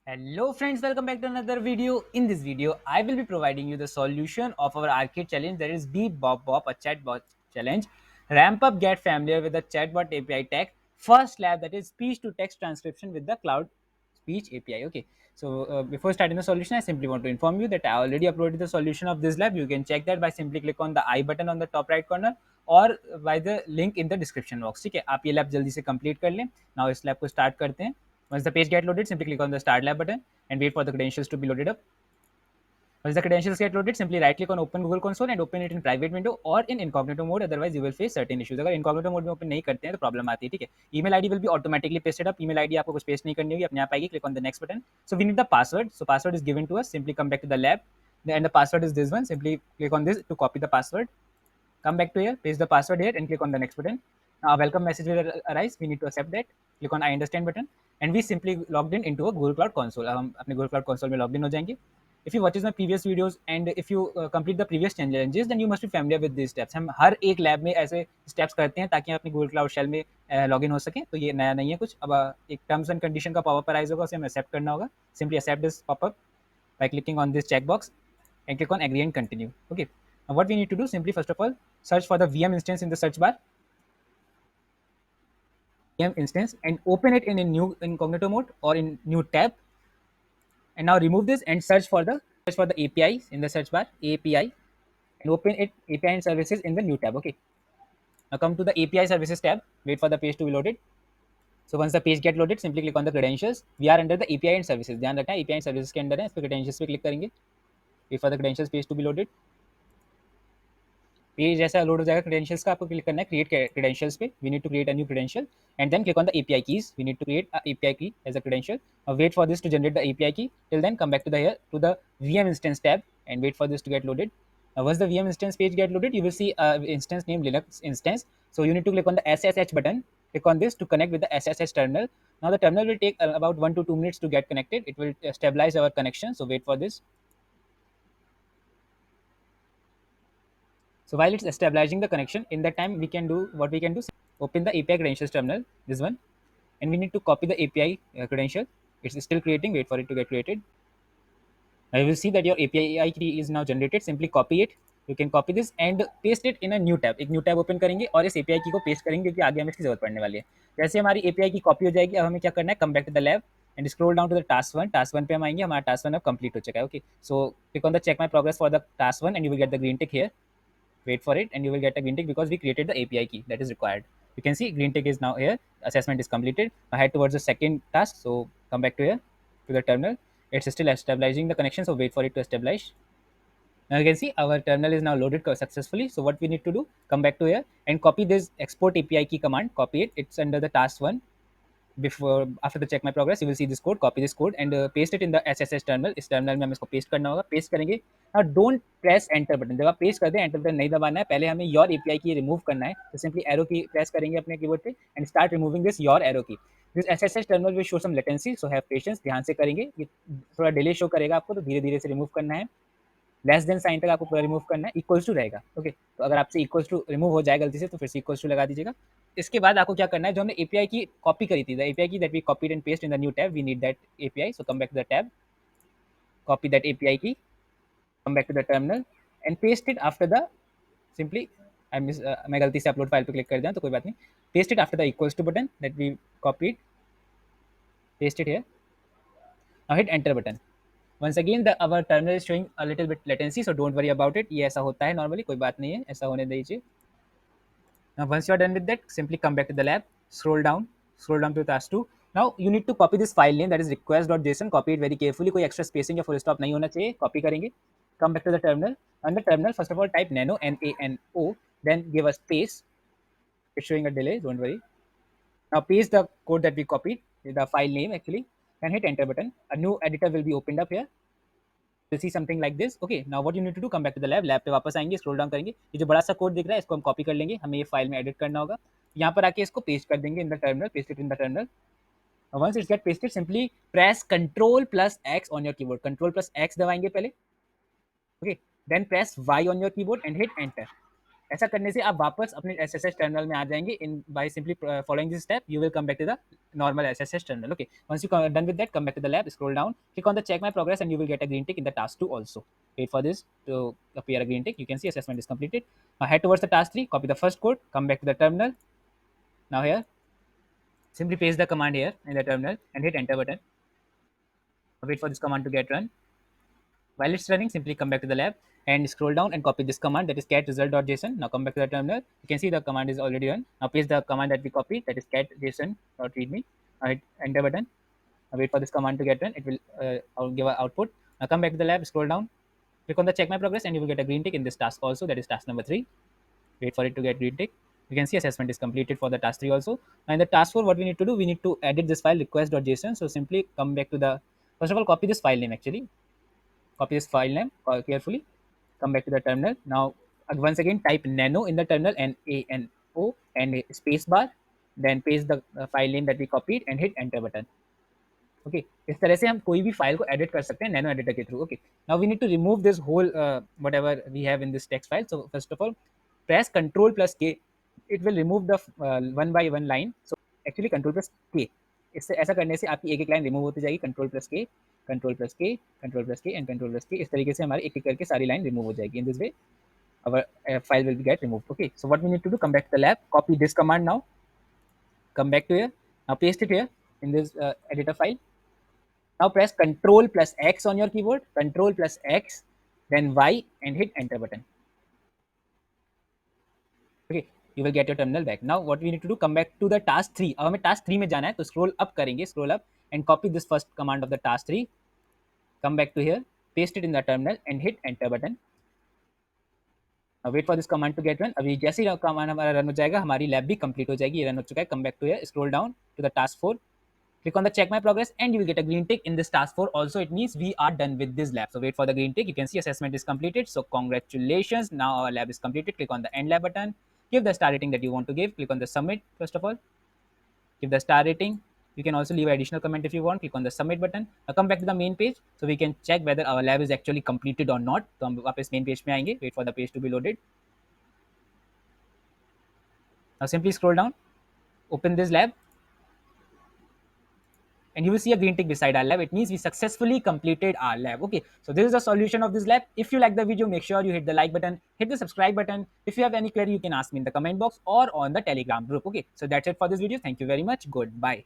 Hello friends, welcome back to another video. In this video, I will be providing you the solution of our arcade challenge, that is Beep Bop Bop, a chatbot challenge. Ramp up, get familiar with the chatbot API tech. First lab, that is speech to text transcription with the cloud speech API. Okay, so before starting the solution, I simply want to inform you that I already uploaded the solution of this lab. You can check that by simply click on the I button on the top right corner और by the link in the description box. ठीक है, आप ये lab जल्दी से complete कर लें. Now इस लैब को स्टार्ट करते हैं. Once the page get loaded, simply click on the Start Lab button and wait for the credentials to be loaded up. Once the credentials get loaded, simply right click on Open Google Console and open it in private window or in incognito mode. Otherwise, you will face certain issues. अगर incognito mode में open नहीं करते हैं तो problem आती है. ठीक है. Email ID will be automatically pasted up. Email ID आपको कुछ paste नहीं करनी होगी, अपने आप आएगी. Click on the next button. So we need the password. So password is given to us. Simply come back to the lab, and the password is this one. Simply click on this to copy the password. Come back to here, paste the password here, and click on the next button. Now a welcome message will arise. We need to accept that. Click on I understand button, and we simply logged in into a Google Cloud console. हम अपने Google Cloud console में login हो जाएंगे. If you watches my previous videos and if you complete the previous challenges, then you must be familiar with these steps. हम हर एक lab में ऐसे steps करते हैं ताकि हम अपने Google Cloud shell में login हो सकें. तो ये नया नहीं है कुछ. अब एक terms and condition का pop-up arise होगा, उसे हमें accept करना होगा. Simply accept this pop-up by clicking on this checkbox and click on agree and continue. Okay. Now what we need to do, simply first of all search for the VM instance in the search bar, VM instance, and open it in a new incognito mode or in new tab. And now remove this and search for the APIs in the search bar, API, and open it API and services in the new tab. Okay. Now come to the API services tab. Wait for the page to be loaded. So once the page get loaded, simply click on the credentials. We are under the API and services. ध्यान रखना है API and services के अंदर है. इस पर credentials पे click करेंगे. Wait for the credentials page to be loaded. Page जैसा लोड हो जाएगा क्रेडेंशियल्स का, आपको क्लिक करना है क्रिएट क्रेडेंशियल्स पे. We need to create a new credential and then click on the API keys. We need to create a API key as a credential. Wait for this to generate the API key. Till then come back to the here to the VM instance tab and wait for this to get loaded. Once the VM instance page get loaded, you will see instance name Linux instance. So you need to click on the SSH button. Click on this to connect with the SSH terminal. Now the terminal will take about 1 to 2 minutes to get connected. It will stabilize our connection. So wait for this. So while it's stabilizing the connection, in that time we can do what we can do. Open the API credentials terminal, this one, and we need to copy the API credential. It's still creating. Wait for it to get created. Now you will see that your API key is now generated. Simply copy it. You can copy this and paste it in a new tab. एक new tab open करेंगे और इस API की को paste करेंगे क्योंकि आगे हमें इसकी जरूरत पड़ने वाली है. जैसे हमारी API की copy हो जाएगी, अब हमें क्या करना है, come back to the lab and scroll down to the task 1. task 1 पे हम आएंगे. हमारा task 1 अब complete हो चुका है. Okay, so click on the check my progress for the task 1 and you will get the green tick here. Wait for it and you will get a green tick because we created the API key that is required. You can see green tick is now here. Assessment is completed. I head towards the second task. So come back to here to the terminal. It's still stabilizing the connection. So wait for it to stabilize. Now you can see our terminal is now loaded successfully. So what we need to do, come back to here and copy this export API key command. Copy it. It's under the task 1. Before after the check my progress, you will see this code. Copy this code and paste it in the SSH terminal. इस terminal में हमें इसको paste करना होगा. Paste करेंगे. Now don't press enter button. जब आप paste कर दें, enter button नहीं दबाना है. पहले हमें your API की remove करना है. तो simply arrow की press करेंगे अपने keyboard पे and start removing this your arrow key. This SSH terminal will show some latency, so have patience. ध्यान से करेंगे. ये थोड़ा delay show करेगा आपको, तो धीरे-धीरे से remove करना है. लेस देन साइन तक आपको पूरा रिमूव करना है. इक्वल्स टू रहेगा. ओके, तो अगर आपसे इक्वल्स टू रिमूव हो जाए गलती से तो फिर से इक्वल्स टू लगा दीजिएगा. इसके बाद आपको क्या करना है, जो हमने एपीआई की कॉपी करी थी, the API key that we copied and paste in the new tab, we need that API. So come back to the tab, copy that API key, come back to the terminal and paste it after the simply मैं गलती से upload file पे click कर दिया तो कोई बात नहीं. Paste it after the equals to button that we copied. Paste it here. Now hit enter button. Once again our terminal is showing a little bit latency, so don't worry about it. ये ऐसा होता है normally, कोई बात नहीं है, ऐसा होने दीजिए. Now once you are done with that, simply come back to the lab, scroll down to task 2. Now you need to copy this file name, that is request.json. Copy it very carefully. कोई extra spacing या full stop नहीं होना चाहिए. Copy करेंगे. Come back to the terminal. On the terminal, first of all type nano, N-A-N-O, then give a space. It's showing a delay, don't worry. Now paste the code that we copied, the file name actually, and hit enter button. A new editor will be opened up here. You'll see something like this. Okay, now what you need to do, come back to the lab पे वापस आएंगे, scroll down करेंगे. ये जो बड़ा सा code दिख रहा है इसको हम कॉपी कर लेंगे. हमें ये फाइल में एडिट करना होगा. यहाँ पर आके इसको पेस्ट कर देंगे in the terminal. Paste it in the terminal. Once it's get pasted, simply press Ctrl+X on your keyboard. Ctrl+X दबाएंगे पहले. Okay, then press Y on your keyboard and hit enter. ऐसा करने से आप वापस अपने एसएसएस टर्मिनल में आ जाएंगे in by simply following this step you will come back to the normal SSH terminal. Okay, once you are done with that, come back to the lab, scroll down, click on the check my progress, and you will get a green tick in the task 2 also. Wait for this to appear a green tick. You can see assessment is completed. Now head towards the task 3, copy the first code, come back to the terminal. Now here, simply paste the command here in the terminal and hit enter button. Wait for this command to get run. While it's running, simply come back to the lab and scroll down and copy this command, that is cat result.json. Now come back to the terminal. You can see the command is already run. Now paste the command that we copied, that is cat json.readme. Now hit enter button. Now wait for this command to get run. It will give an output. Now come back to the lab, scroll down, click on the check my progress, and you will get a green tick in this task also, that is task number 3. Wait for it to get green tick. You can see assessment is completed for the task 3 also. Now in the task 4, what we need to do, we need to edit this file request.json. So simply come back to the, first of all, copy this file name actually. Copy this file name carefully. Come back to the terminal. Now once again type nano in the terminal, NANO, and a space bar. Then paste the file name that we copied and hit enter button. Okay, इस तरह से हम कोई भी file को edit कर सकते हैं नैनो एडिटर के through. Okay, now we need to remove this whole whatever we have in this text file. So first of all, press Control plus K. It will remove the one by one line. So actually Control plus K. इससे ऐसा करने से आपकी एक एक line remove होती जाएगी. Control plus के, कंट्रोल प्लस के, कंट्रोल प्लस के एंड कंट्रोल प्लस के. इस तरीके से हमारी एक एक करके सारी लाइन रिमूव हो जाएगी. In this way our file will get removed. Okay, so what we need to do, come back to the lab, copy this command now, come back to here, now paste it here in this editor file. Now press Control plus X on your keyboard, Control plus X, then Y, and hit enter button. Okay, you will get your terminal back. Now what we need to do, come back to the task 3. अब हमें task 3 में जाना है, तो scroll up करेंगे, scroll up and copy this first command of the task 3. Come back to here, paste it in the terminal and hit enter button. Now wait for this command to get run. अभी जैसे ही command हमारा run हो जाएगा, हमारी lab भी complete हो जाएगी. ये रन हो चुका है. Come back to here, scroll down to the task 4. Click on the check my progress and you will get a green tick in this task 4 also. It means we are done with this lab. So wait for the green tick. You can see assessment is completed. So congratulations. Now our lab is completed. Click on the end lab button. Give the star rating that you want to give. Click on the submit first of all. Give the star rating. You can also leave an additional comment if you want. Click on the submit button. Now come back to the main page so we can check whether our lab is actually completed or not. तो हम वापस main page में आएंगे. Wait for the page to be loaded. Now simply scroll down. Open this lab. And you will see a green tick beside our lab. It means we successfully completed our lab. Okay, so this is the solution of this lab. If you like the video, make sure you hit the like button, hit the subscribe button. If you have any query, you can ask me in the comment box or on the Telegram group. Okay, so that's it for this video. Thank you very much. Goodbye.